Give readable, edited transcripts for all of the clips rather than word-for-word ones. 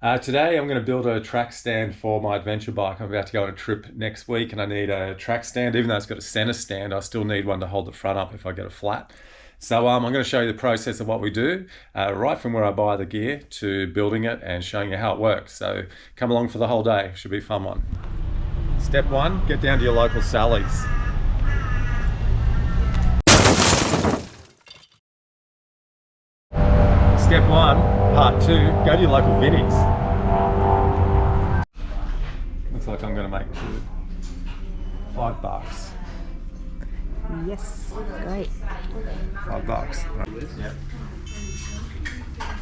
Today I'm going to build a track stand for my adventure bike. I'm about to go on a trip next week and I need a track stand. Even though it's got a center stand, I still need one to hold the front up if I get a flat. So I'm going to show you the process of what we do, right from where I buy the gear to building it and showing you how it works. So come along for the whole day. Should be a fun one. Step one, get down to your local Sally's. Step one, part two, go to your local Vinnie's. Looks like I'm going to make $5. Yes, great. $5. Yeah.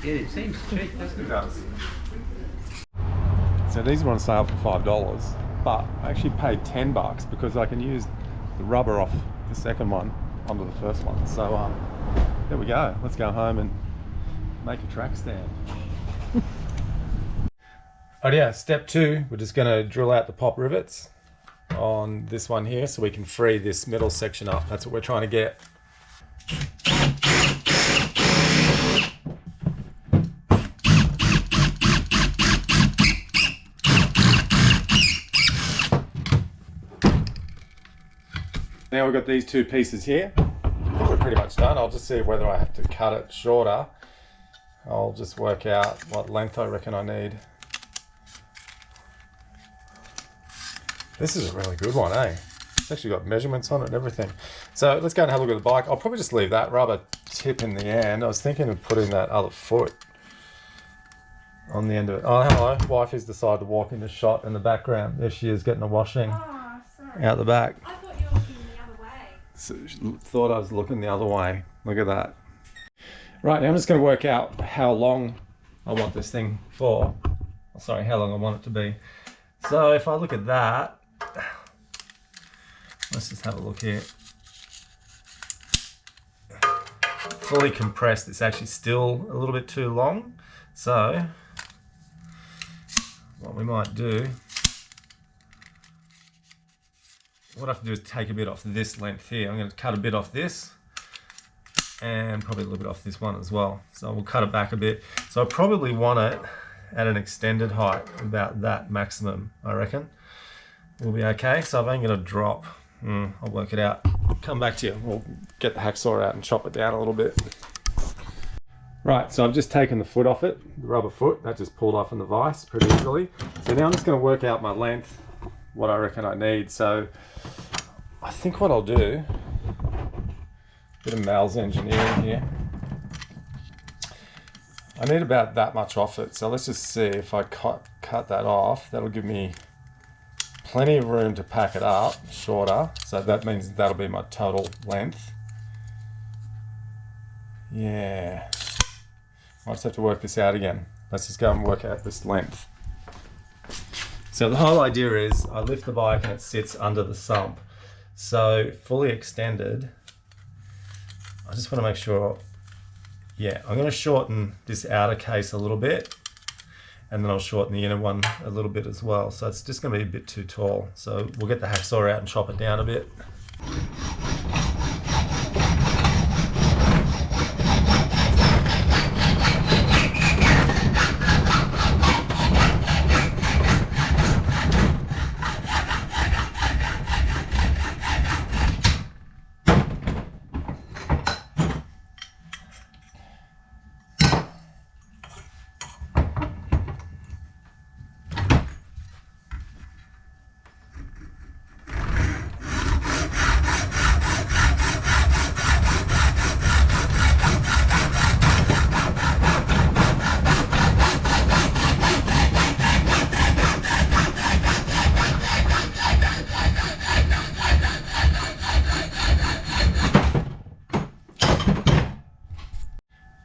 Yeah, it seems cheap, doesn't it? It does. So these are on sale for $5, but I actually paid $10 because I can use the rubber off the second one onto the first one. So there we go. Let's go home and make a track stand. Oh yeah, step two, we're just going to drill out the pop rivets on this one here so we can free this middle section up. That's what we're trying to get. Now we've got these two pieces here. I think we're pretty much done. I'll just see whether I have to cut it shorter. I'll just work out what length I reckon I need. This is a really good one, eh? It's actually got measurements on it and everything. So let's go and have a look at the bike. I'll probably just leave that rubber tip in the end. I was thinking of putting that other foot on the end of it. Oh, hello. Wife has decided to walk in the shot in the background. There she is, getting a washing out the back. I thought you were looking the other way. So, thought I was looking the other way. Look at that. Right, now I'm just going to work out how long I want this thing for. Sorry, how long I want it to be. So if I look at that, let's just have a look here. Fully compressed, it's actually still a little bit too long. So what we might do, what I have to do is take a bit off this length here. I'm going to cut a bit off this and probably a little bit off this one as well. So we'll cut it back a bit. So I probably want it at an extended height, about that maximum, I reckon. We'll be okay. So I'm only going to drop, I'll work it out. Come back to you. We'll get the hacksaw out and chop it down a little bit. Right, so I've just taken the foot off it, the rubber foot, that just pulled off in the vise pretty easily. So now I'm just going to work out my length, what I reckon I need. So I think what I'll do, bit of Mal's engineering here. I need about that much off it, so let's just see if I cut that off. That'll give me plenty of room to pack it up shorter, so that means that'll be my total length. Yeah, I just have to work this out again. Let's just go and work out this length. So the whole idea is I lift the bike and it sits under the sump. So fully extended, I just want to make sure, yeah, I'm going to shorten this outer case a little bit and then I'll shorten the inner one a little bit as well. So it's just going to be a bit too tall. So we'll get the hacksaw out and chop it down a bit.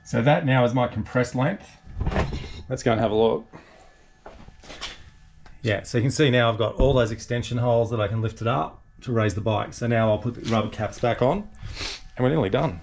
So that now is my compressed length. Let's go and have a look. Yeah, so you can see now I've got all those extension holes that I can lift it up to raise the bike. So now I'll put the rubber caps back on and we're nearly done.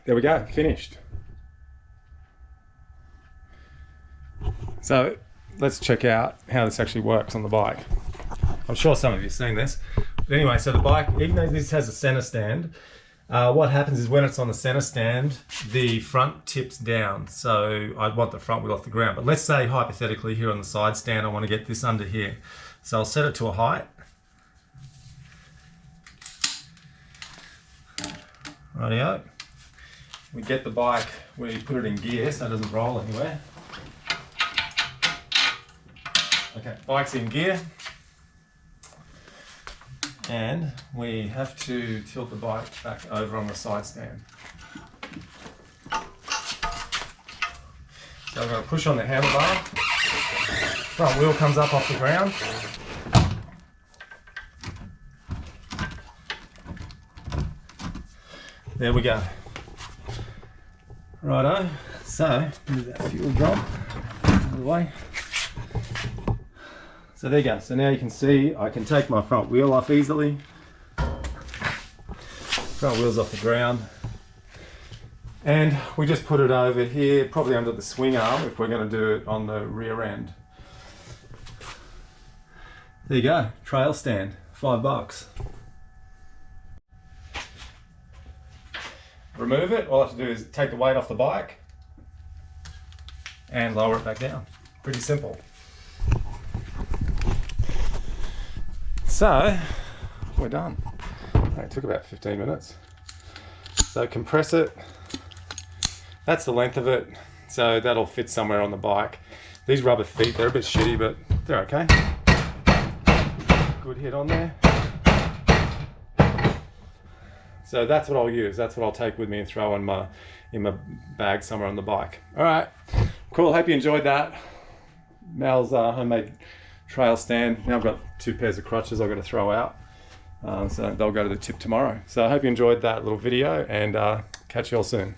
there we go, finished. So let's check out how this actually works on the bike. I'm sure some of you have seen this. But anyway, so the bike, even though this has a center stand, what happens is when it's on the center stand, the front tips down. So I want the front wheel off the ground. But let's say hypothetically here on the side stand, I want to get this under here. So I'll set it to a height. Rightio. We get the bike, we put it in gear so it doesn't roll anywhere. Okay, bike's in gear. And we have to tilt the bike back over on the side stand. So I'm going to push on the handlebar. Front wheel comes up off the ground. There we go. Righto. So, move that fuel drop out of the way. So there you go. So now you can see I can take my front wheel off easily. Front wheel's off the ground. And we just put it over here, probably under the swing arm if we're going to do it on the rear end. There you go. Trail stand. $5. Remove it. All I have to do is take the weight off the bike and lower it back down. Pretty simple. So, we're done. It took about 15 minutes. So compress it. That's the length of it. So that'll fit somewhere on the bike. These rubber feet, they're a bit shitty, but they're okay. Good hit on there. So that's what I'll use. That's what I'll take with me and throw in my bag somewhere on the bike. All right, cool. Hope you enjoyed that. Mal's homemade trail stand. Now I've got 2 pairs of crutches I've got to throw out. So they'll go to the tip tomorrow. So I hope you enjoyed that little video and catch you all soon.